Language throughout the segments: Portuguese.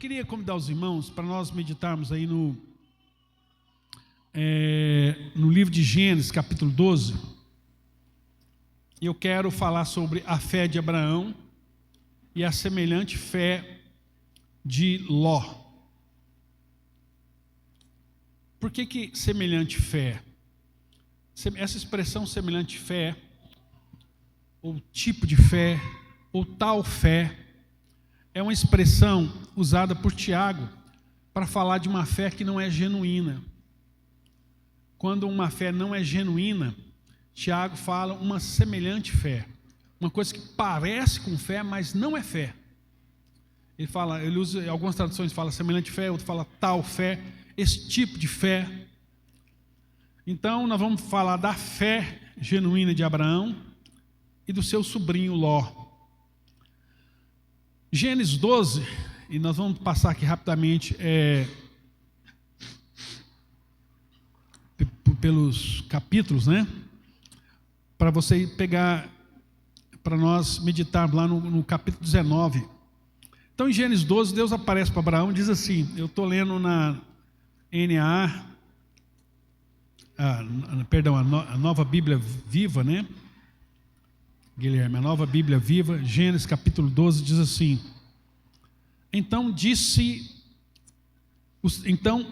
queria convidar os irmãos para nós meditarmos aí no livro de Gênesis, capítulo 12. Eu quero falar sobre a fé de Abraão e a semelhante fé de Ló. Por que semelhante fé? Essa expressão semelhante fé, ou tipo de fé, ou tal fé, é uma expressão usada por Tiago para falar de uma fé que não é genuína. Quando uma fé não é genuína, Tiago fala uma semelhante fé, uma coisa que parece com fé, mas não é fé. Ele usa, algumas traduções fala semelhante fé, outras fala tal fé, esse tipo de fé. Então nós vamos falar da fé genuína de Abraão e do seu sobrinho Ló. Gênesis 12, e nós vamos passar aqui rapidamente pelos capítulos, né? Para você pegar, para nós meditarmos lá no capítulo 19. Então, em Gênesis 12, Deus aparece para Abraão e diz assim, eu estou lendo na a Nova Bíblia Viva, né? Guilherme, a Nova Bíblia Viva, Gênesis capítulo 12, diz assim: Então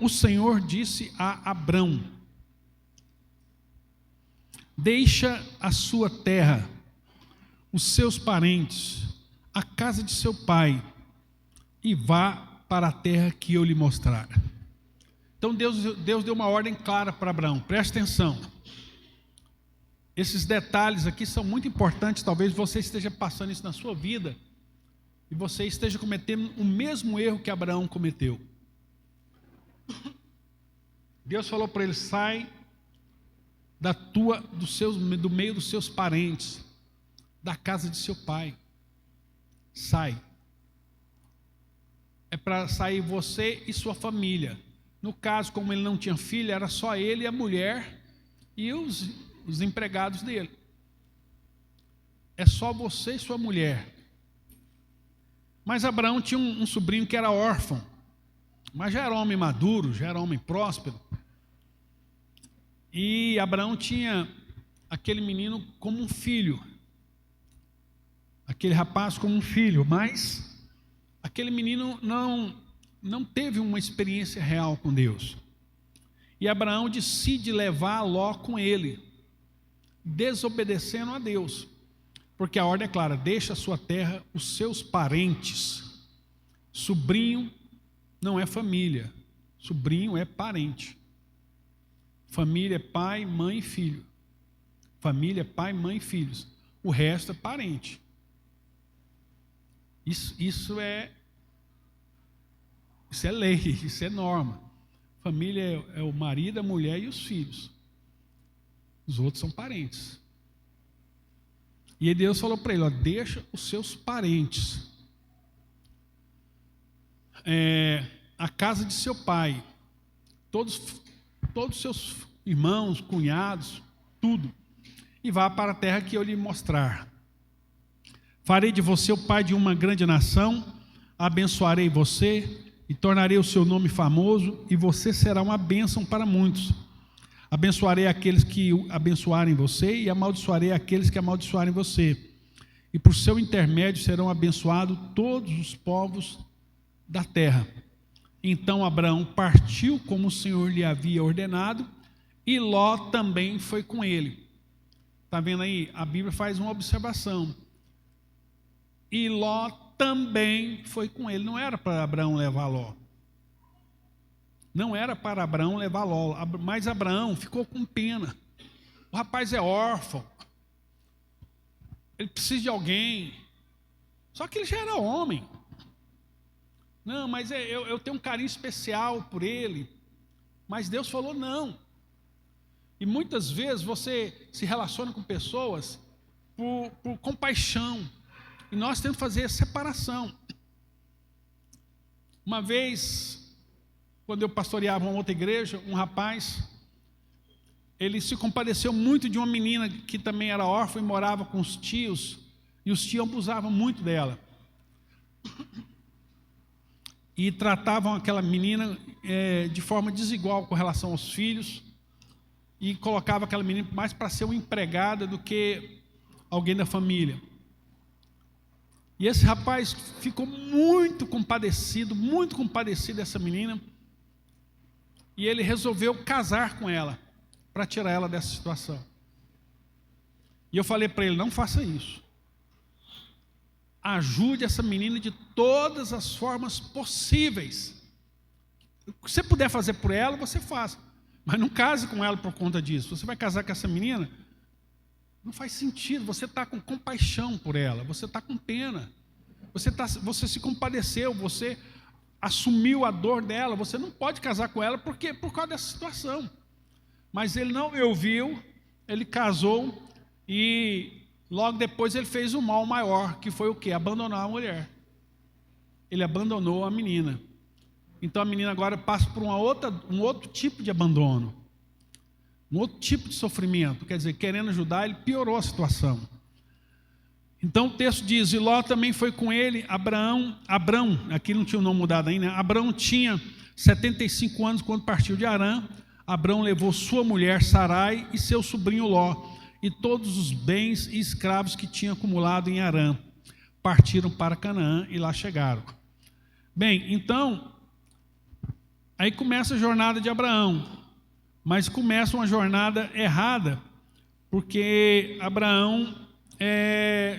o Senhor disse a Abrão: Deixa a sua terra, os seus parentes, a casa de seu pai, e vá para a terra que eu lhe mostrar. Então Deus deu uma ordem clara para Abraão, preste atenção. Esses detalhes aqui são muito importantes, talvez você esteja passando isso na sua vida, e você esteja cometendo o mesmo erro que Abraão cometeu. Deus falou para ele: sai do meio dos seus parentes, da casa de seu pai. Sai. É para sair você e sua família. No caso, como ele não tinha filho, era só ele e a mulher e os empregados dele. É só você e sua mulher. Mas Abraão tinha um sobrinho que era órfão, mas já era homem maduro, já era homem próspero. E Abraão tinha aquele menino como um filho, aquele rapaz como um filho, mas aquele menino não teve uma experiência real com Deus. E Abraão decide levar Ló com ele, desobedecendo a Deus, porque a ordem é clara: deixa a sua terra, os seus parentes. Sobrinho não é família, sobrinho é parente. Família é pai, mãe e filho. Família é pai, mãe e filhos. O resto é parente. Isso é lei, isso é norma. Família é o marido, a mulher e os filhos. Os outros são parentes. E aí Deus falou para ele: deixa os seus parentes, a casa de seu pai, todos os seus irmãos, cunhados, tudo, e vá para a terra que eu lhe mostrar. Farei de você o pai de uma grande nação, abençoarei você e tornarei o seu nome famoso, e você será uma bênção para muitos. Abençoarei aqueles que abençoarem você, e amaldiçoarei aqueles que amaldiçoarem você. E por seu intermédio serão abençoados todos os povos da terra. Então Abraão partiu como o Senhor lhe havia ordenado, e Ló também foi com ele. Está vendo aí? A Bíblia faz uma observação. E Ló também foi com ele. Não era para Abraão levar Ló. Não era para Abraão levar Ló, mas Abraão ficou com pena. O rapaz é órfão, ele precisa de alguém, só que ele já era homem. Não, mas eu tenho um carinho especial por ele. Mas Deus falou não. E muitas vezes você se relaciona com pessoas por compaixão, e nós temos que fazer essa separação. Uma vez, quando eu pastoreava uma outra igreja, um rapaz, ele se compadeceu muito de uma menina que também era órfã e morava com os tios, e os tios abusavam muito dela. e tratavam aquela menina de forma desigual com relação aos filhos, e colocava aquela menina mais para ser uma empregada do que alguém da família. E esse rapaz ficou muito compadecido dessa menina, e ele resolveu casar com ela, para tirar ela dessa situação. E eu falei para ele: não faça isso. Ajude essa menina de todas as formas possíveis. O que você puder fazer por ela, você faça. Mas não case com ela por conta disso. Você vai casar com essa menina, não faz sentido. Você está com compaixão por ela, você está com pena. Você se compadeceu, você assumiu a dor dela. Você não pode casar com ela por causa dessa situação. Mas ele não me ouviu, ele casou e logo depois ele fez um mal maior, que foi o quê? Abandonar a mulher. Ele abandonou a menina. Então a menina agora passa por um outro tipo de abandono, um outro tipo de sofrimento. Quer dizer, querendo ajudar, ele piorou a situação. Então o texto diz: e Ló também foi com ele. Abrão, aqui não tinha o nome mudado ainda, né? Abrão tinha 75 anos quando partiu de Harã. Abrão levou sua mulher Sarai e seu sobrinho Ló, e todos os bens e escravos que tinha acumulado em Harã. Partiram para Canaã e lá chegaram. Bem, então, aí começa a jornada de Abraão, mas começa uma jornada errada, porque Abraão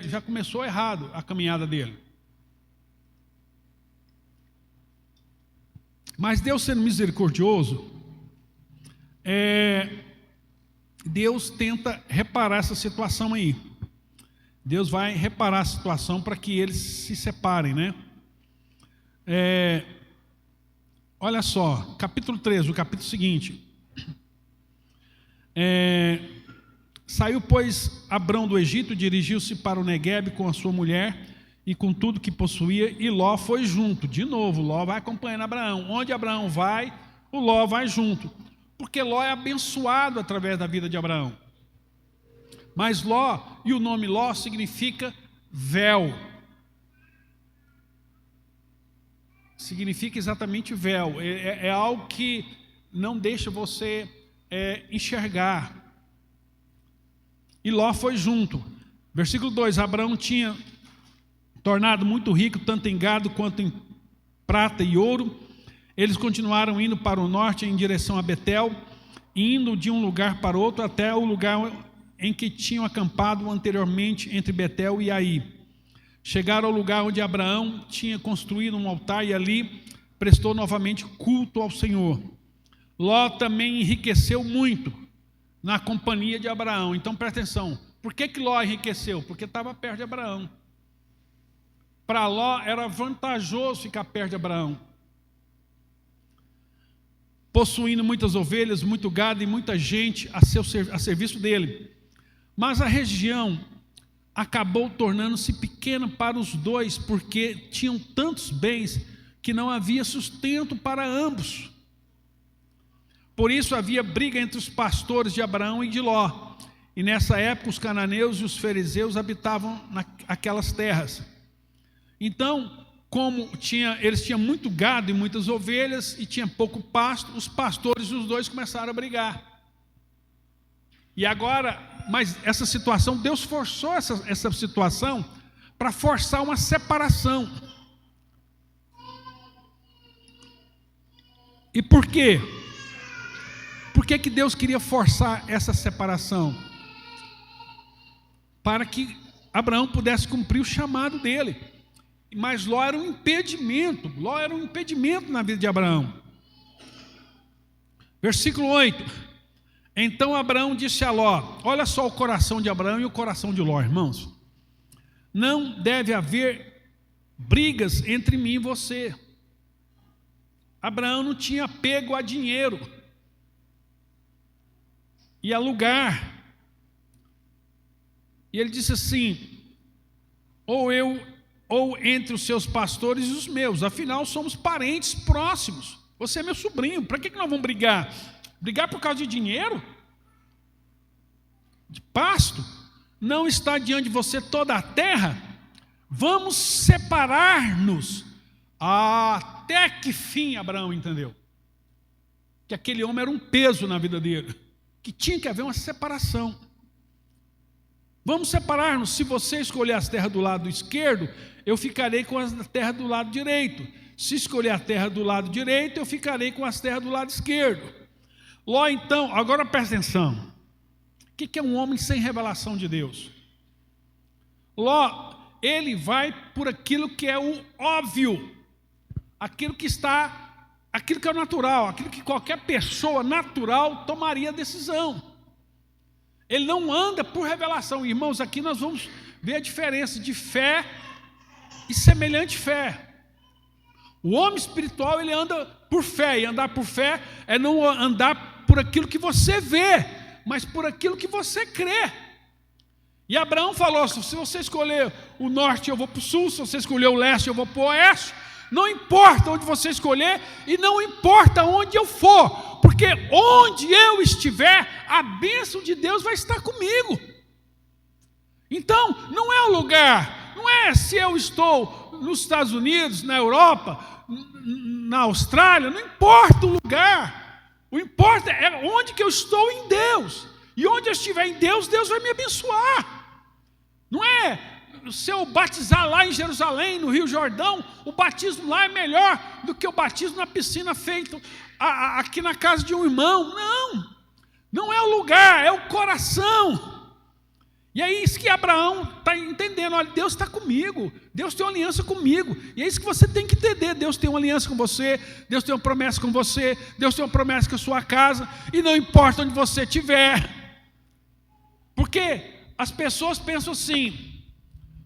já começou errado a caminhada dele. Mas Deus, sendo misericordioso, Deus tenta reparar essa situação aí. Deus vai reparar a situação para que eles se separem, né? Olha só, capítulo 13, o capítulo seguinte. Saiu, pois, Abrão do Egito, dirigiu-se para o Neguebe com a sua mulher e com tudo que possuía, e Ló foi junto. De novo, Ló vai acompanhando Abraão. Onde Abraão vai, o Ló vai junto. Porque Ló é abençoado através da vida de Abraão. Mas Ló, e o nome Ló significa véu. Significa exatamente véu. É algo que não deixa você enxergar. E Ló foi junto. Versículo 2: Abraão tinha tornado muito rico, tanto em gado quanto em prata e ouro. Eles continuaram indo para o norte em direção a Betel, indo de um lugar para outro até o lugar em que tinham acampado anteriormente, entre Betel e Ai. Chegaram ao lugar onde Abraão tinha construído um altar e ali prestou novamente culto ao Senhor. Ló também enriqueceu muito na companhia de Abraão. Então presta atenção, por que Ló enriqueceu? Porque estava perto de Abraão. Para Ló era vantajoso ficar perto de Abraão, possuindo muitas ovelhas, muito gado e muita gente a serviço dele. Mas a região acabou tornando-se pequena para os dois, porque tinham tantos bens que não havia sustento para ambos. Por isso havia briga entre os pastores de Abraão e de Ló. E nessa época os cananeus e os fariseus habitavam naquelas terras. Então, como eles tinham muito gado e muitas ovelhas e tinha pouco pasto, os pastores dos dois começaram a brigar. E agora, mas essa situação, Deus forçou essa situação para forçar uma separação. E por quê? Por que Deus queria forçar essa separação? Para que Abraão pudesse cumprir o chamado dele. Mas Ló era um impedimento. Ló era um impedimento na vida de Abraão. Versículo 8. Então Abraão disse a Ló: olha só o coração de Abraão e o coração de Ló, irmãos. Não deve haver brigas entre mim e você. Abraão não tinha apego a dinheiro e a lugar. E ele disse assim: ou entre os seus pastores e os meus, afinal somos parentes próximos. Você é meu sobrinho, para que nós vamos brigar? Brigar por causa de dinheiro? De pasto? Não está diante de você toda a terra? Vamos separar-nos Até que fim Abraão entendeu que aquele homem era um peso na vida dele, que tinha que haver uma separação. Vamos separar-nos. Se você escolher as terras do lado esquerdo, eu ficarei com as terras do lado direito. Se escolher a terra do lado direito, eu ficarei com as terras do lado esquerdo. Ló, então, agora presta atenção. O que é um homem sem revelação de Deus? Ló, ele vai por aquilo que é o óbvio, aquilo que é o natural, aquilo que qualquer pessoa natural tomaria decisão. Ele não anda por revelação. Irmãos, aqui nós vamos ver a diferença de fé e semelhante fé. O homem espiritual, ele anda por fé, e andar por fé é não andar por aquilo que você vê, mas por aquilo que você crê. E Abraão falou: se você escolher o norte, eu vou para o sul; se você escolher o leste, eu vou para o oeste. Não importa onde você escolher, e não importa onde eu for, porque onde eu estiver, a bênção de Deus vai estar comigo. Então, não é o lugar, não é se eu estou nos Estados Unidos, na Europa, na Austrália, não importa o lugar. O importa é onde que eu estou em Deus. E onde eu estiver em Deus, Deus vai me abençoar. Não é se eu batizar lá em Jerusalém, no Rio Jordão, o batismo lá é melhor do que o batismo na piscina feito aqui na casa de um irmão. Não é o lugar, é o coração. E é isso que Abraão está entendendo. Olha, Deus está comigo, Deus tem uma aliança comigo. E é isso que você tem que entender. Deus tem uma aliança com você, Deus tem uma promessa com você, Deus tem uma promessa com a sua casa. E não importa onde você estiver. Porque as pessoas pensam assim: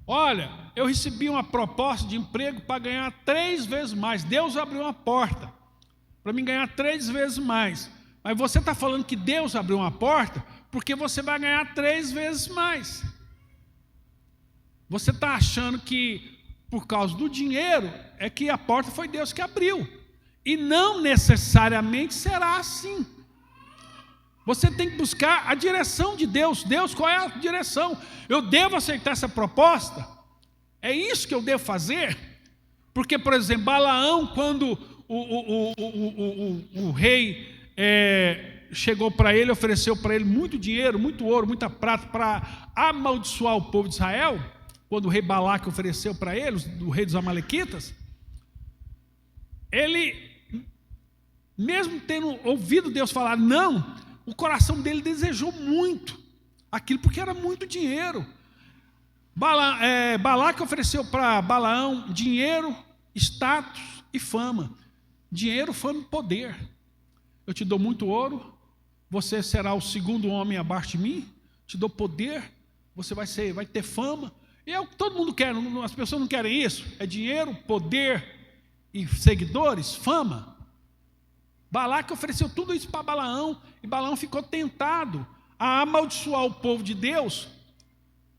olha, eu recebi uma proposta de emprego para ganhar 3 vezes mais. Deus abriu uma porta para mim ganhar 3 vezes mais. Mas você está falando que Deus abriu uma porta porque você vai ganhar 3 vezes mais. Você está achando que por causa do dinheiro é que a porta foi Deus que abriu. E não necessariamente será assim. Você tem que buscar a direção de Deus. Deus, qual é a direção? Eu devo aceitar essa proposta? É isso que eu devo fazer? Porque, por exemplo, Balaão, quando o rei chegou para ele, ofereceu para ele muito dinheiro, muito ouro, muita prata, para amaldiçoar o povo de Israel, quando o rei Balaque ofereceu para ele, o rei dos amalequitas, ele, mesmo tendo ouvido Deus falar não, o coração dele desejou muito aquilo, porque era muito dinheiro. Balaque ofereceu para Balaão dinheiro, status e fama. Dinheiro, fama e poder. Eu te dou muito ouro, você será o segundo homem abaixo de mim, te dou poder, você vai ter fama. E é o que todo mundo quer, as pessoas não querem isso. É dinheiro, poder e seguidores, fama. Balaque ofereceu tudo isso para Balaão, e Balaão ficou tentado a amaldiçoar o povo de Deus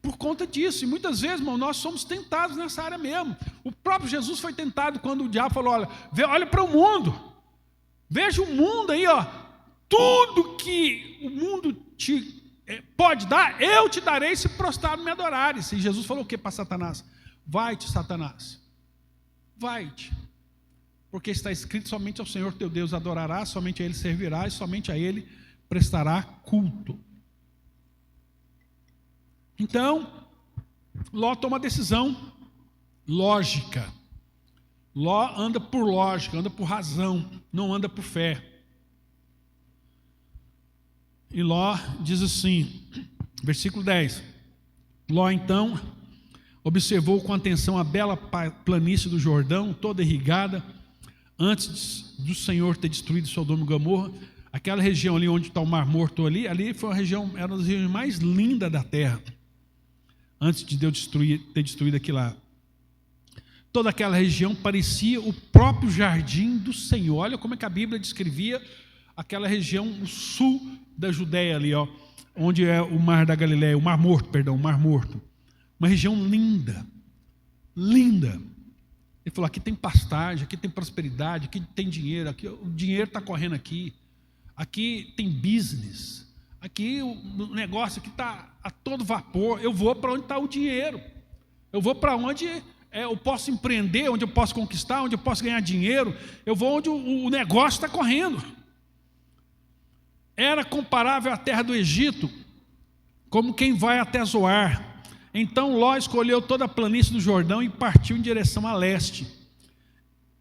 por conta disso. E muitas vezes, irmão, nós somos tentados nessa área mesmo. O próprio Jesus foi tentado quando o diabo falou: olha para o mundo, veja o mundo aí, ó, tudo que o mundo te pode dar, eu te darei se prostrado me adorares. E Jesus falou o que para Satanás? Vai-te, Satanás, vai-te. Porque está escrito: somente ao Senhor teu Deus adorarás, somente a Ele servirás, somente a Ele prestará culto. Então, Ló toma uma decisão lógica. Ló anda por lógica, anda por razão, não anda por fé. E Ló diz assim, versículo 10: Ló então observou com atenção a bela planície do Jordão, toda irrigada, antes do Senhor ter destruído Sodoma e Gomorra. Aquela região ali onde está o Mar Morto ali foi uma região, era uma das regiões mais lindas da terra, antes de Deus ter destruído aquilo lá. Toda aquela região parecia o próprio jardim do Senhor. Olha como é que a Bíblia descrevia aquela região, o sul da Judéia ali, ó, onde é o Mar da Galileia, o Mar Morto. Uma região linda, linda. Ele falou: aqui tem pastagem, aqui tem prosperidade, aqui tem dinheiro, aqui o dinheiro está correndo aqui tem business, aqui o negócio aqui está a todo vapor. Eu vou para onde está o dinheiro, eu vou para onde eu posso empreender, onde eu posso conquistar, onde eu posso ganhar dinheiro. Eu vou onde o negócio está correndo. Era comparável à terra do Egito, como quem vai até Zoar. Então Ló escolheu toda a planície do Jordão e partiu em direção a leste.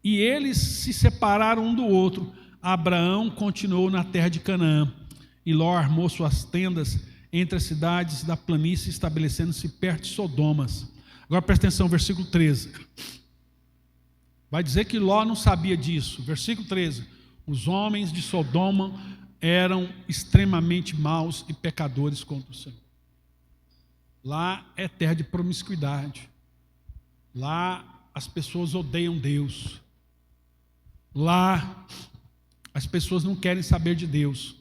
E eles se separaram um do outro. Abraão continuou na terra de Canaã, e Ló armou suas tendas entre as cidades da planície, estabelecendo-se perto de Sodomas. Agora presta atenção, versículo 13. Vai dizer que Ló não sabia disso. Versículo 13. Os homens de Sodoma eram extremamente maus e pecadores contra o Senhor. Lá é terra de promiscuidade. Lá as pessoas odeiam Deus. Lá as pessoas não querem saber de Deus.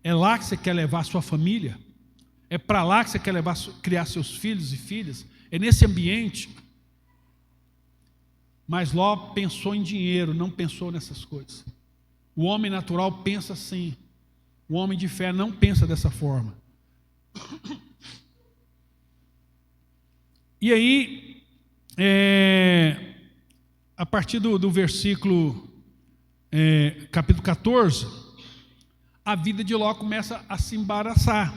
É lá que você quer levar a sua família? É para lá que você quer criar seus filhos e filhas? É nesse ambiente? Mas Ló pensou em dinheiro, não pensou nessas coisas. O homem natural pensa assim. O homem de fé não pensa dessa forma. E aí, a partir do versículo capítulo 14, a vida de Ló começa a se embaraçar,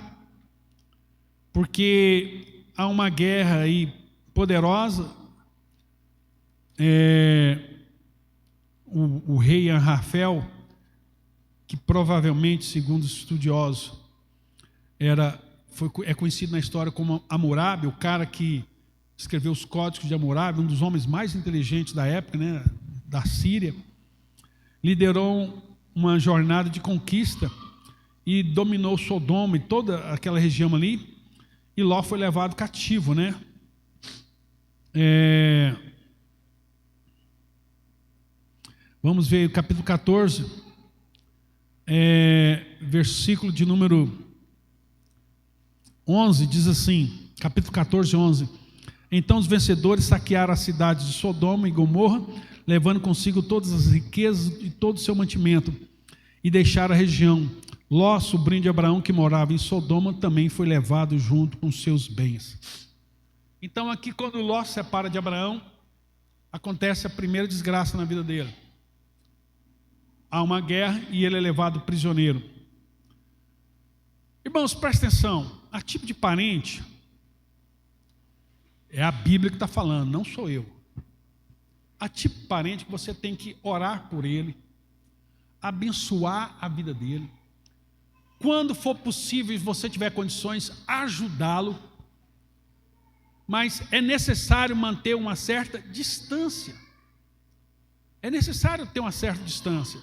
porque há uma guerra aí poderosa. O rei Anrafel, que provavelmente, segundo os estudiosos, é conhecido na história como Hammurabi, o cara que escreveu os códigos de Hammurabi, um dos homens mais inteligentes da época, né, da Síria, liderou uma jornada de conquista e dominou Sodoma e toda aquela região ali, e Ló foi levado cativo, né? Vamos ver o capítulo 14, versículo de número 11, diz assim, capítulo 14, 11: Então os vencedores saquearam as cidades de Sodoma e Gomorra, levando consigo todas as riquezas e todo o seu mantimento, e deixaram a região. Ló, sobrinho de Abraão, que morava em Sodoma, também foi levado junto com seus bens. Então aqui, quando Ló se separa de Abraão, acontece a primeira desgraça na vida dele. Há uma guerra e ele é levado prisioneiro. Irmãos, presta atenção, a tipo de parente, é a Bíblia que está falando, não sou eu. A tipo de parente que você tem que orar por ele, abençoar a vida dele. Quando for possível e você tiver condições, ajudá-lo. Mas é necessário manter uma certa distância. É necessário ter uma certa distância.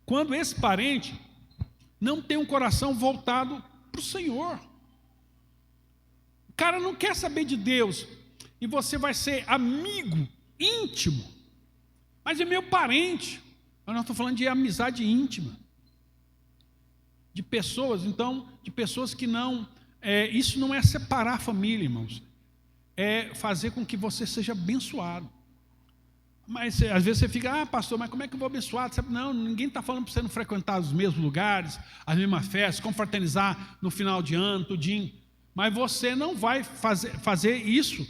Quando esse parente não tem um coração voltado para o Senhor. O cara não quer saber de Deus, e você vai ser amigo íntimo, mas é meu parente. Nós não estamos falando de amizade íntima, de pessoas, então, de pessoas que não, isso não é separar a família, irmãos, é fazer com que você seja abençoado. Mas às vezes você fica, pastor, mas como é que eu vou abençoar? Não, ninguém está falando para você não frequentar os mesmos lugares, as mesmas festas, confraternizar no final de ano, tudinho. Mas você não vai fazer isso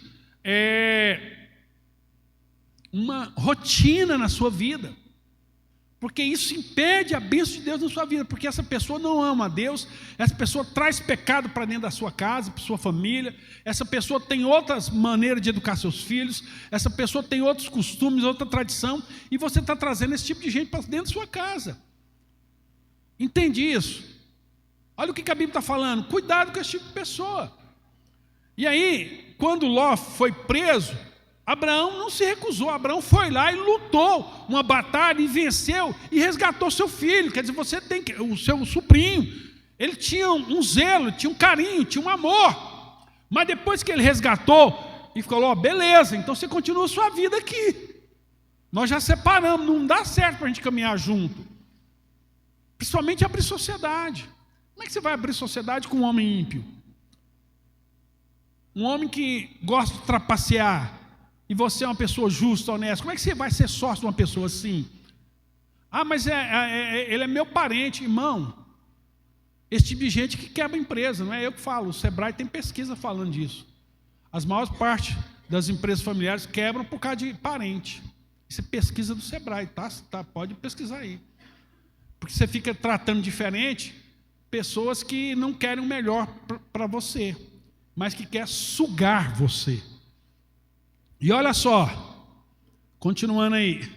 uma rotina na sua vida, porque isso impede a bênção de Deus na sua vida, porque essa pessoa não ama a Deus, essa pessoa traz pecado para dentro da sua casa, para sua família, essa pessoa tem outras maneiras de educar seus filhos, essa pessoa tem outros costumes, outra tradição, e você está trazendo esse tipo de gente para dentro da sua casa. Entende isso? Olha o que a Bíblia está falando, cuidado com esse tipo de pessoa. E aí, quando Ló foi preso, Abraão não se recusou, Abraão foi lá e lutou uma batalha e venceu e resgatou seu filho. Quer dizer, você tem que, o seu sobrinho, ele tinha um zelo, tinha um carinho, tinha um amor. Mas depois que ele resgatou e falou, beleza, então você continua a sua vida aqui. Nós já separamos, não dá certo para a gente caminhar junto. Principalmente abrir sociedade. Como é que você vai abrir sociedade com um homem ímpio? Um homem que gosta de trapacear, e você é uma pessoa justa, honesta, como é que você vai ser sócio de uma pessoa assim? Mas ele é meu parente, irmão. Esse tipo de gente que quebra a empresa, não é eu que falo, o Sebrae tem pesquisa falando disso. As maiores partes das empresas familiares quebram por causa de parente. Isso é pesquisa do Sebrae, tá? Pode pesquisar aí. Porque você fica tratando diferente pessoas que não querem o melhor para você, mas que quer sugar você. E olha só, continuando aí.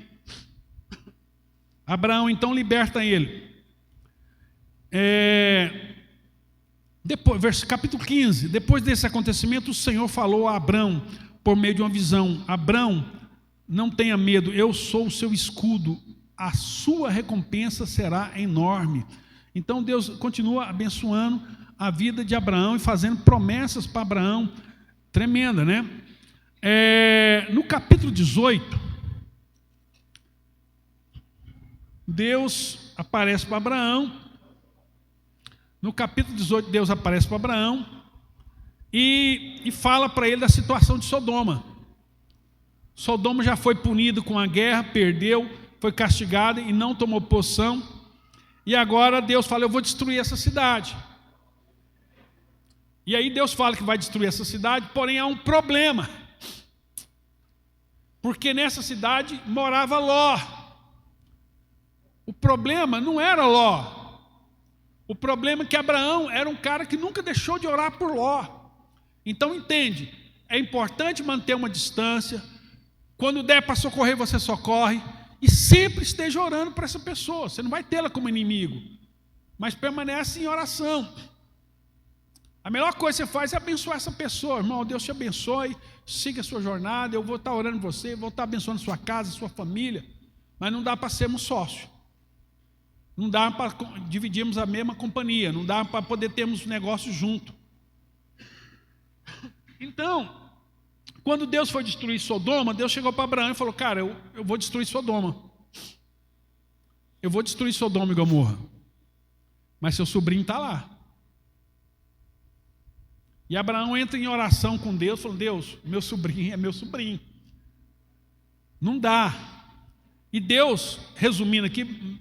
Abraão então liberta ele. Depois, capítulo 15. Depois desse acontecimento, o Senhor falou a Abraão por meio de uma visão: Abraão, não tenha medo, eu sou o seu escudo, a sua recompensa será enorme. Então Deus continua abençoando a vida de Abraão e fazendo promessas para Abraão, tremenda, né? No capítulo 18, Deus aparece para Abraão. No capítulo 18, Deus aparece para Abraão e fala para ele da situação de Sodoma. Sodoma já foi punido com a guerra, perdeu, foi castigado e não tomou poção. E agora Deus fala: eu vou destruir essa cidade. E aí Deus fala que vai destruir essa cidade, porém há um problema. Porque nessa cidade morava Ló. O problema não era Ló. O problema é que Abraão era um cara que nunca deixou de orar por Ló. Então entende, é importante manter uma distância. Quando der para socorrer, você socorre. E sempre esteja orando por essa pessoa. Você não vai tê-la como inimigo, mas permanece em oração. A melhor coisa que você faz é abençoar essa pessoa. Irmão, Deus te abençoe, siga a sua jornada, eu vou estar orando por você, vou estar abençoando a sua casa, a sua família. Mas não dá para sermos sócios. Não dá para dividirmos a mesma companhia, não dá para poder termos negócios juntos. Então, quando Deus foi destruir Sodoma, Deus chegou para Abraão e falou: cara, eu vou destruir Sodoma. Eu vou destruir Sodoma e Gomorra. Mas seu sobrinho está lá. E Abraão entra em oração com Deus, falando: Deus, meu sobrinho é meu sobrinho. Não dá. E Deus, resumindo aqui,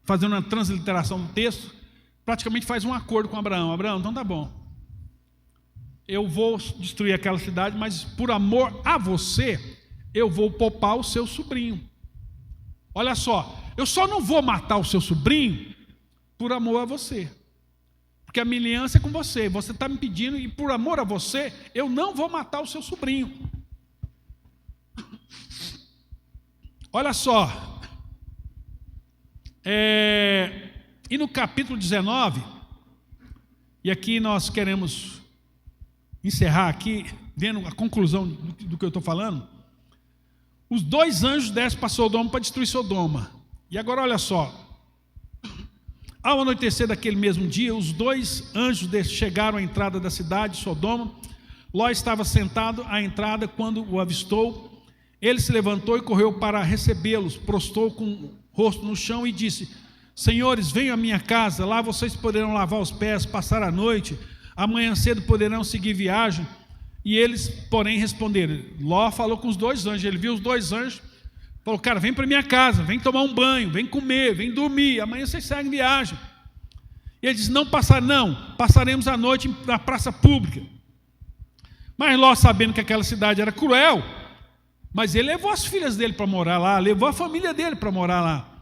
fazendo uma transliteração do texto, praticamente faz um acordo com Abraão. Abraão, então tá bom. Eu vou destruir aquela cidade, mas por amor a você, eu vou poupar o seu sobrinho. Olha só, eu só não vou matar o seu sobrinho por amor a você. Porque a minha aliança é com você. Você está me pedindo, e por amor a você, eu não vou matar o seu sobrinho. Olha só. E no capítulo 19, e aqui nós queremos encerrar aqui, vendo a conclusão do que eu estou falando. Os dois anjos descem para Sodoma para destruir Sodoma. E agora olha só. Ao anoitecer daquele mesmo dia, os dois anjos chegaram à entrada da cidade de Sodoma. Ló estava sentado à entrada quando o avistou. Ele se levantou e correu para recebê-los, prostou com o rosto no chão e disse: senhores, venham à minha casa, lá vocês poderão lavar os pés, passar a noite, amanhã cedo poderão seguir viagem. E eles, porém, responderam. Ló falou com os dois anjos, ele viu os dois anjos, falou: cara, vem para minha casa, vem tomar um banho, vem comer, vem dormir, amanhã vocês seguem viagem. E ele disse: não, passaremos a noite na praça pública. Mas Ló, sabendo que aquela cidade era cruel, mas ele levou as filhas dele para morar lá, levou a família dele para morar lá.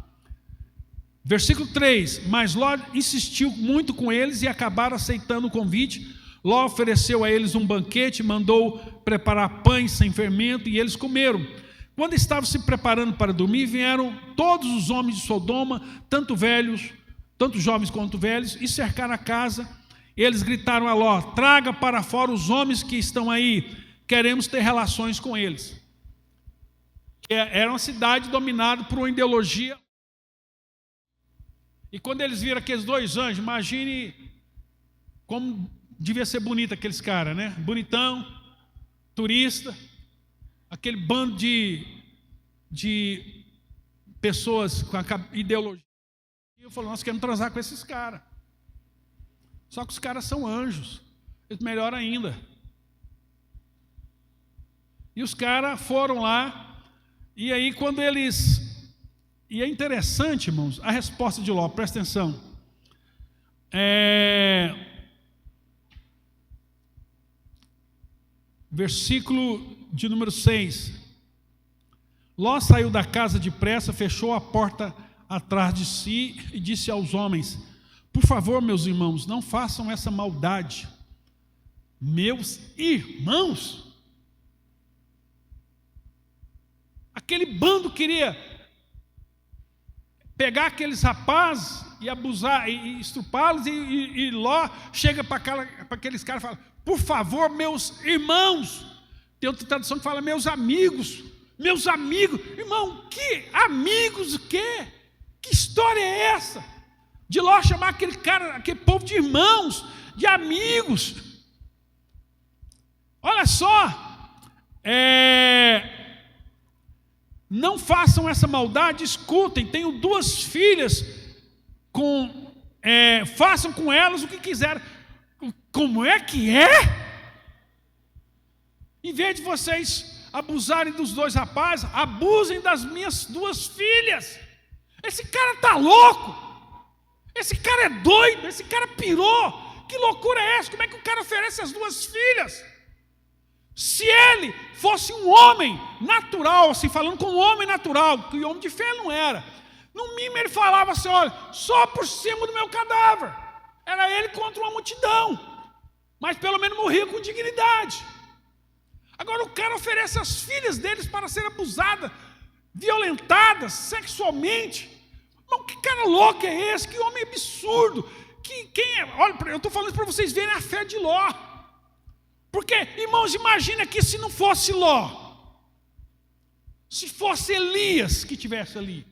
Versículo 3, mas Ló insistiu muito com eles e acabaram aceitando o convite. Ló ofereceu a eles um banquete, mandou preparar pães sem fermento e eles comeram. Quando estavam se preparando para dormir, vieram todos os homens de Sodoma, tanto jovens quanto velhos, e cercaram a casa. Eles gritaram a Ló: traga para fora os homens que estão aí, queremos ter relações com eles. Era uma cidade dominada por uma ideologia. E quando eles viram aqueles dois anjos, imagine como devia ser bonito aqueles caras, né? Bonitão, turista, aquele bando de pessoas com a ideologia. E eu falo: nós queremos transar com esses caras. Só que os caras são anjos, melhor ainda. E os caras foram lá, e aí quando eles... E é interessante, irmãos, a resposta de Ló, presta atenção. Versículo de número 6. Ló saiu da casa depressa, fechou a porta atrás de si e disse aos homens: por favor, meus irmãos, não façam essa maldade. Meus irmãos? Aquele bando queria pegar aqueles rapazes e abusar, e estrupá-los, e Ló chega para aqueles caras e fala: por favor, meus irmãos. Tem outra tradução que fala: meus amigos. Meus amigos. Irmão, que amigos o quê? Que história é essa? De Ló chamar aquele povo de irmãos, de amigos. Olha só, não façam essa maldade, escutem, tenho 2 filhas, façam com elas o que quiserem. Como é que é? Em vez de vocês abusarem dos 2 rapazes, abusem das minhas 2 filhas. Esse cara está louco. Esse cara é doido, esse cara pirou. Que loucura é essa? Como é que o cara oferece as 2 filhas? Se ele fosse um homem natural, assim, falando com um homem natural, que o homem de fé não era, no mínimo ele falava assim: olha, só por cima do meu cadáver. Era ele contra uma multidão, mas pelo menos morria com dignidade. Agora o cara oferece as filhas deles para serem abusadas, violentadas sexualmente. Mas que cara louco é esse? Que homem absurdo. Olha, eu estou falando para vocês verem a fé de Ló. Porque, irmãos, imagina que se não fosse Ló, se fosse Elias que estivesse ali.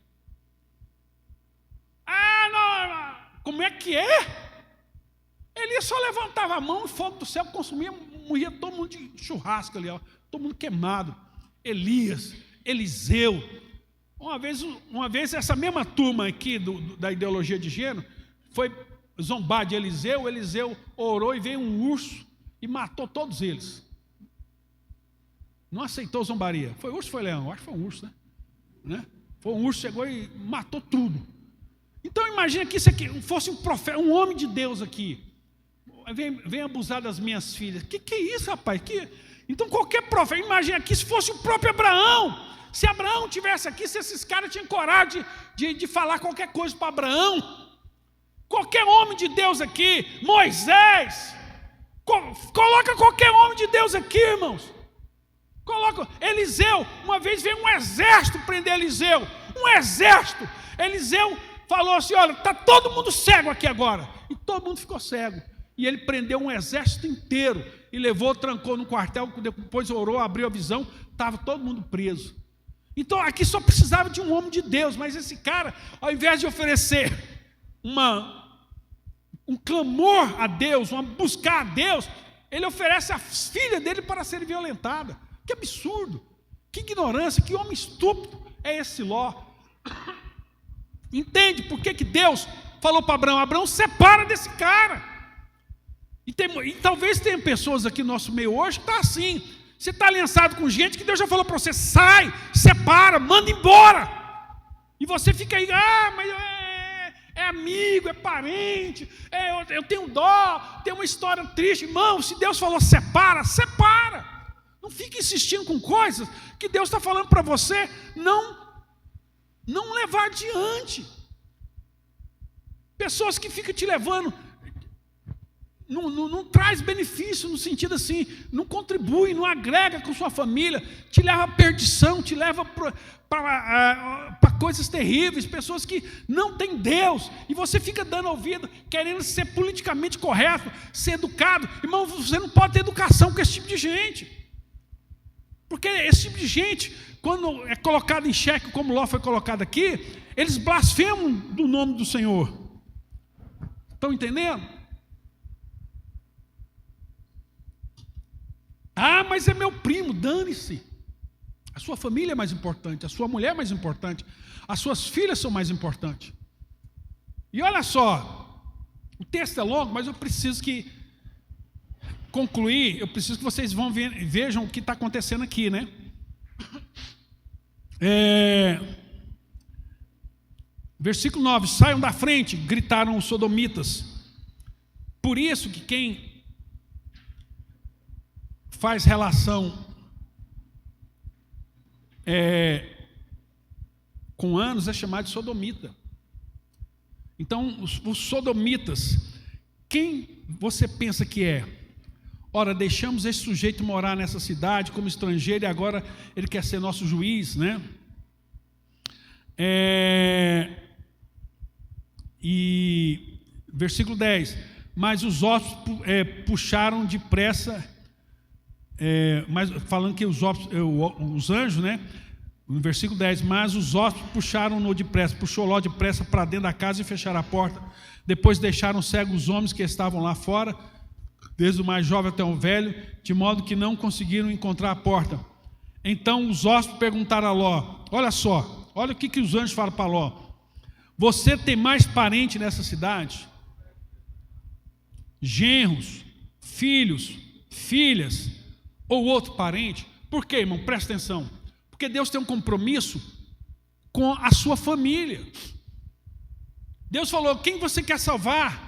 Não, como é que é? Elias só levantava a mão e fogo do céu consumia, morria todo mundo de churrasco ali, ó, todo mundo queimado. Elias, Eliseu. Uma vez essa mesma turma aqui da ideologia de gênero foi zombar de Eliseu. Eliseu orou e veio um urso e matou todos eles. Não aceitou zombaria. Foi urso ou foi leão? Acho que foi um urso, né? Foi um urso, chegou e matou tudo. Então imagina que isso aqui fosse um profeta, um homem de Deus aqui. Vem abusar das minhas filhas. Que é isso, rapaz? Então qualquer profeta, imagina aqui se fosse o próprio Abraão. Se Abraão tivesse aqui, se esses caras tinham coragem de falar qualquer coisa para Abraão. Qualquer homem de Deus aqui, Moisés, coloca qualquer homem de Deus aqui, irmãos. Coloca Eliseu. Uma vez veio um exército prender Eliseu. Um exército. Eliseu falou assim: olha, está todo mundo cego aqui agora. E todo mundo ficou cego. E ele prendeu um exército inteiro e levou, trancou no quartel. Depois orou, abriu a visão, estava todo mundo preso. Então aqui só precisava de um homem de Deus. Mas esse cara, ao invés de oferecer um clamor a Deus, buscar a Deus, ele oferece as filhas dele para serem violentadas. Que absurdo, que ignorância, que homem estúpido é esse Ló. Entende por que Deus falou para Abraão: Abraão, separa desse cara. E talvez tenha pessoas aqui no nosso meio hoje que está assim. Você está aliançado com gente que Deus já falou para você: sai, separa, manda embora. E você fica aí: mas é amigo, é parente, eu tenho dó, tem uma história triste. Irmão, se Deus falou separa, separa. Não fique insistindo com coisas que Deus está falando para você não levar adiante. Pessoas que ficam te levando, não traz benefício no sentido assim, não contribui, não agrega com sua família, te leva à perdição, te leva para coisas terríveis. Pessoas que não têm Deus, e você fica dando ouvido, querendo ser politicamente correto, ser educado. Irmão, você não pode ter educação com esse tipo de gente. Porque esse tipo de gente, quando é colocado em xeque, como Ló foi colocado aqui, eles blasfemam do nome do Senhor. Estão entendendo? Mas é meu primo, dane-se. A sua família é mais importante, a sua mulher é mais importante, as suas filhas são mais importantes. E olha só, o texto é longo, mas eu preciso concluir, eu preciso que vocês vejam o que está acontecendo aqui, né? Versículo 9: saiam da frente, gritaram os sodomitas. Por isso que quem faz relação com anos é chamado de sodomita. Então, os sodomitas, quem você pensa que é? Ora, deixamos esse sujeito morar nessa cidade como estrangeiro e agora ele quer ser nosso juiz, né? E versículo 10: mas os hóspedes puxaram depressa, mas falando que os anjos, né? No versículo 10, mas os hóspedes puxaram-no depressa, puxou Ló depressa para dentro da casa e fecharam a porta. Depois deixaram cegos os homens que estavam lá fora, desde o mais jovem até o velho, de modo que não conseguiram encontrar a porta. Então os hóspedes perguntaram a Ló: olha só, olha o que os anjos falam para Ló: você tem mais parente nessa cidade? Genros, filhos, filhas ou outro parente? Por quê, irmão? Presta atenção. Porque Deus tem um compromisso com a sua família. Deus falou: quem você quer salvar?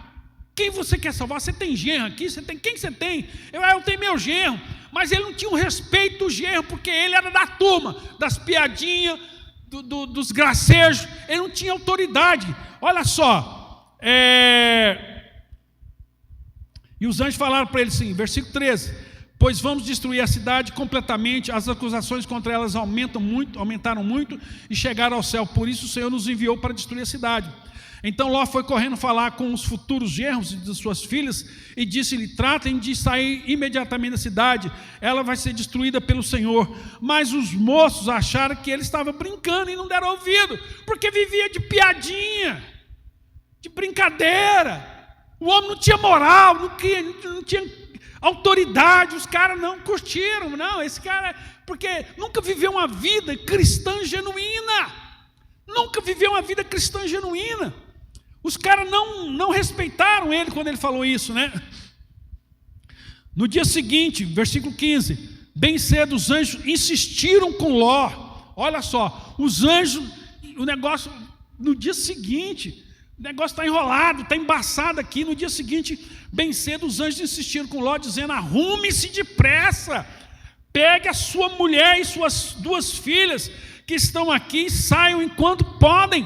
Quem você quer salvar? Você tem genro aqui? Quem você tem? Eu tenho meu genro. Mas ele não tinha o respeito do genro, porque ele era da turma, das piadinhas, dos gracejos. Ele não tinha autoridade. Olha só. E os anjos falaram para ele assim, versículo 13: pois vamos destruir a cidade completamente, as acusações contra elas aumentaram muito e chegaram ao céu, por isso o Senhor nos enviou para destruir a cidade. Então Ló foi correndo falar com os futuros genros de suas filhas e disse-lhe: tratem de sair imediatamente da cidade, ela vai ser destruída pelo Senhor. Mas os moços acharam que ele estava brincando e não deram ouvido, porque vivia de piadinha, de brincadeira. O homem não tinha moral, não tinha autoridade. Os caras não curtiram, não, esse cara, porque nunca viveu uma vida cristã genuína. Nunca viveu uma vida cristã genuína. Os caras não respeitaram ele quando ele falou isso, né? No dia seguinte, versículo 15: bem cedo os anjos insistiram com Ló. Olha só, os anjos, o negócio, no dia seguinte, o negócio está enrolado, está embaçado aqui. No dia seguinte, bem cedo, os anjos insistiram com Ló, dizendo: arrume-se depressa, pegue a sua mulher e suas 2 filhas que estão aqui, saiam enquanto podem.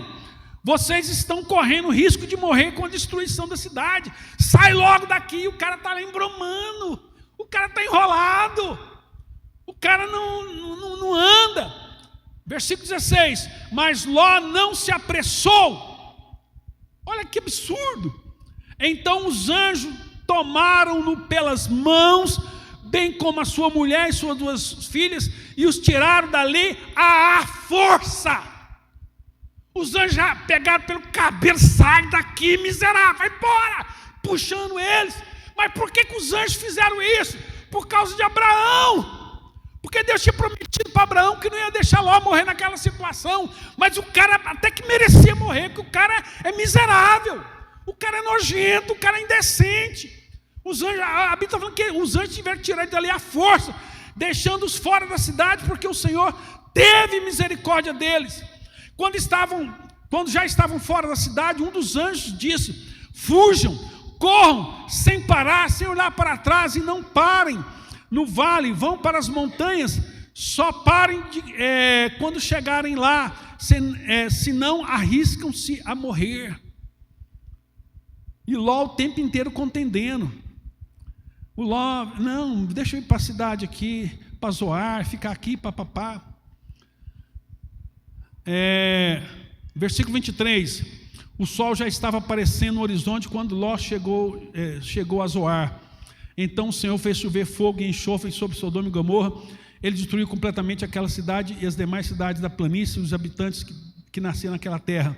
Vocês estão correndo risco de morrer com a destruição da cidade. Sai logo daqui. O cara está lá embromando, o cara está enrolado, o cara não anda. Versículo 16: mas Ló não se apressou. Olha que absurdo. Então os anjos tomaram-no pelas mãos, bem como a sua mulher e suas 2 filhas, e os tiraram dali à força. Os anjos já pegaram pelo cabelo: sai daqui, miserável, vai embora, puxando eles. Mas por que os anjos fizeram isso? Por causa de Abraão. Porque Deus tinha prometido para Abraão que não ia deixar Ló morrer naquela situação. Mas o cara até que merecia morrer, porque o cara é miserável, o cara é nojento, o cara é indecente. Os anjos, a Bíblia está falando que os anjos tiveram que tirar ele dali à força, deixando-os fora da cidade, porque o Senhor teve misericórdia deles. Quando já estavam fora da cidade, um dos anjos disse: fujam, corram, sem parar, sem olhar para trás, e não parem no vale, vão para as montanhas, só parem quando chegarem lá, senão arriscam-se a morrer. E Ló o tempo inteiro contendendo. O Ló: não, deixa eu ir para a cidade aqui, para Zoar, ficar aqui, papapá. Versículo 23: o sol já estava aparecendo no horizonte quando Ló chegou a Zoar. Então o Senhor fez chover fogo e enxofre sobre Sodoma e Gomorra. Ele destruiu completamente aquela cidade e as demais cidades da planície, os habitantes que nasceram naquela terra.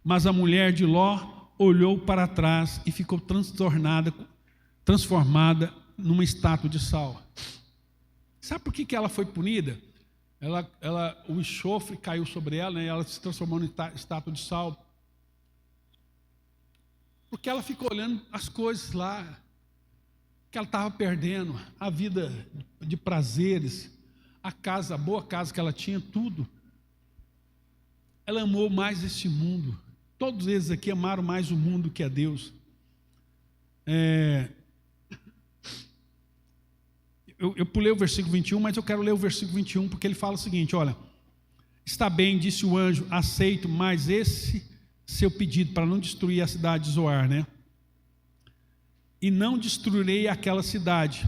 Mas a mulher de Ló olhou para trás e ficou transformada numa estátua de sal. Sabe por que ela foi punida? O enxofre caiu sobre ela, né? Ela se transformou em estátua de sal. Porque ela ficou olhando as coisas lá, que ela estava perdendo, a vida de prazeres, a boa casa que ela tinha, tudo. Ela amou mais este mundo. Todos eles aqui amaram mais o mundo que a Deus. eu pulei o versículo 21, mas eu quero ler o versículo 21, porque ele fala o seguinte, olha, está bem, disse o anjo, aceito, mas esse seu pedido para não destruir a cidade de Zoar, né? E não destruirei aquela cidade,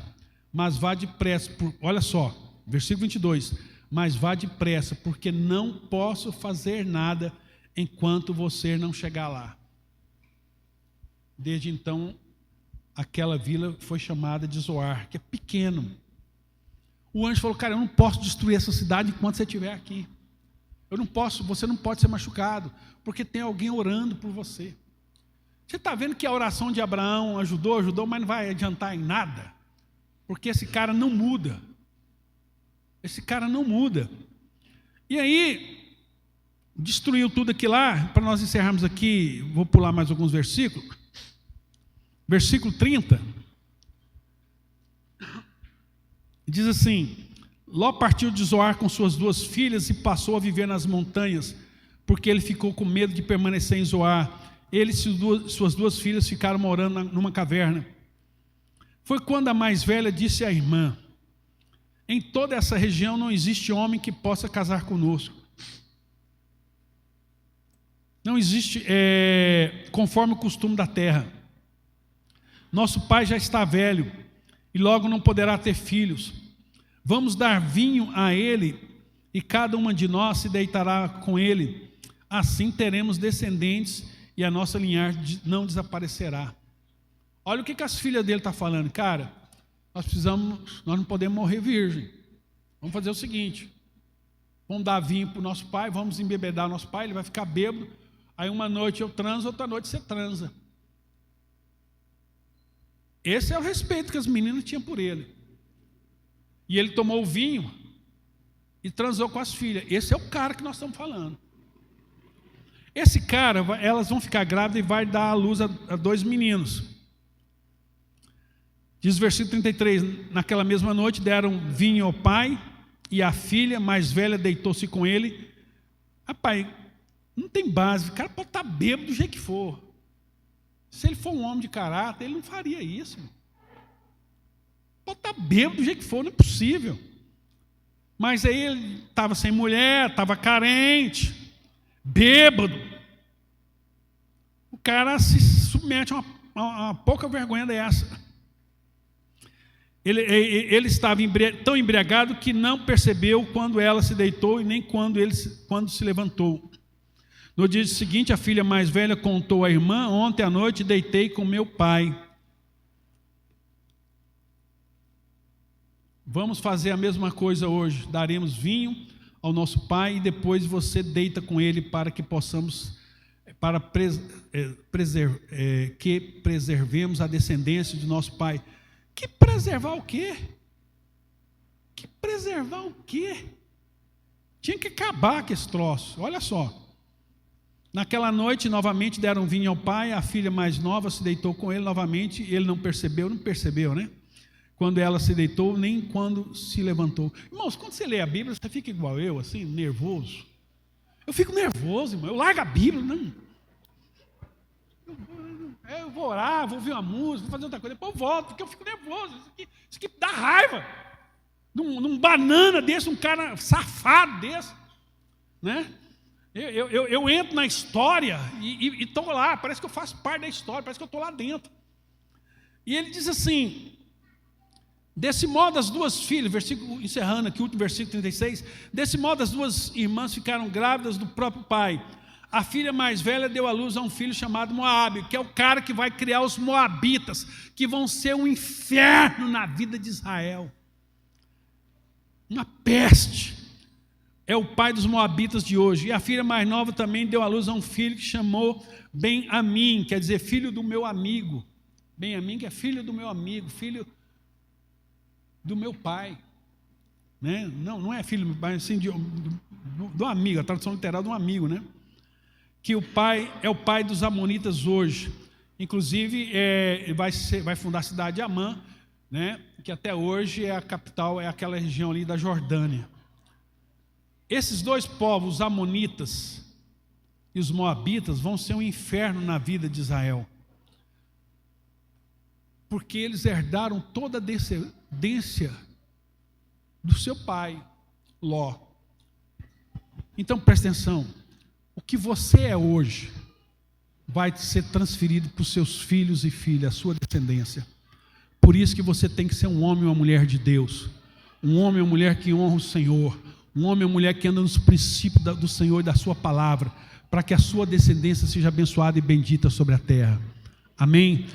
mas vá depressa, olha só, versículo 22, mas vá depressa, porque não posso fazer nada enquanto você não chegar lá. Desde então, aquela vila foi chamada de Zoar, que é pequeno. O anjo falou, cara, eu não posso destruir essa cidade enquanto você estiver aqui. Eu não posso, você não pode ser machucado, porque tem alguém orando por você. Você está vendo que a oração de Abraão ajudou, mas não vai adiantar em nada, porque esse cara não muda. Esse cara não muda. E aí, destruiu tudo aqui lá, para nós encerrarmos aqui, vou pular mais alguns versículos. Versículo 30, diz assim, Ló partiu de Zoar com suas 2 filhas e passou a viver nas montanhas, porque ele ficou com medo de permanecer em Zoar. Ele e suas 2 filhas ficaram morando numa caverna. Foi quando a mais velha disse à irmã, em toda essa região não existe homem que possa casar conosco. Não existe, conforme o costume da terra. Nosso pai já está velho e logo não poderá ter filhos. Vamos dar vinho a ele e cada uma de nós se deitará com ele. Assim teremos descendentes e a nossa linhagem não desaparecerá. Olha o que as filhas dele estão falando. Cara, nós não podemos morrer virgem. Vamos fazer o seguinte, vamos dar vinho para o nosso pai, vamos embebedar o nosso pai, ele vai ficar bêbado. Aí uma noite eu transo, outra noite você transa. Esse é o respeito que as meninas tinham por ele. E ele tomou o vinho e transou com as filhas. Esse é o cara que nós estamos falando. Esse cara, elas vão ficar grávidas e vai dar à luz a 2 meninos. Diz o versículo 33, naquela mesma noite deram vinho ao pai e a filha mais velha deitou-se com ele. Rapaz, não tem base, o cara pode estar bêbado do jeito que for. Se ele for um homem de caráter, ele não faria isso. Pode estar bêbado do jeito que for, não é possível. Mas aí ele estava sem mulher, estava carente, bêbado. O cara se submete a uma pouca vergonha dessa. Ele estava tão embriagado que não percebeu quando ela se deitou e nem quando se levantou. No dia seguinte, a filha mais velha contou à irmã, ontem à noite deitei com meu pai. Vamos fazer a mesma coisa hoje, daremos vinho ao nosso pai e depois você deita com ele para que possamos, que preservemos a descendência de nosso pai. Que preservar o quê? Que preservar o quê? Tinha que acabar com esse troço, olha só. Naquela noite, novamente deram vinho ao pai, a filha mais nova se deitou com ele novamente, ele não percebeu, né? Quando ela se deitou, nem quando se levantou. Irmãos, quando você lê a Bíblia, você fica igual eu, assim, nervoso. Eu fico nervoso, irmão, eu largo a Bíblia, não. Eu vou orar, vou ouvir uma música, vou fazer outra coisa, depois eu volto, porque eu fico nervoso. Isso aqui dá raiva. Num banana desse, um cara safado desse, né? Eu entro na história e estou lá, parece que eu faço parte da história, parece que eu estou lá dentro. E ele diz assim, desse modo as 2 filhas, versículo, encerrando aqui o último versículo 36, desse modo as 2 irmãs ficaram grávidas do próprio pai. A filha mais velha deu à luz a um filho chamado Moabe, que é o cara que vai criar os moabitas, que vão ser um inferno na vida de Israel. Uma peste. É o pai dos moabitas de hoje. E a filha mais nova também deu à luz a um filho que chamou Ben-Amim, quer dizer, filho do meu amigo. Ben-Amim, que é filho do meu amigo, filho do meu pai. Né? Não é filho, mas assim, do amigo, a tradução literal de um amigo, né? Que o pai é o pai dos amonitas hoje. Inclusive, vai fundar a cidade de Amã, né? Que até hoje é a capital, é aquela região ali da Jordânia. Esses 2 povos, os amonitas e os moabitas, vão ser um inferno na vida de Israel. Porque eles herdaram toda a descendência do seu pai, Ló. Então presta atenção, o que você é hoje vai ser transferido para os seus filhos e filhas, a sua descendência. Por isso que você tem que ser um homem ou uma mulher de Deus, um homem ou uma mulher que honra o Senhor, um homem ou uma mulher que anda nos princípios do Senhor e da sua palavra, para que a sua descendência seja abençoada e bendita sobre a terra. Amém?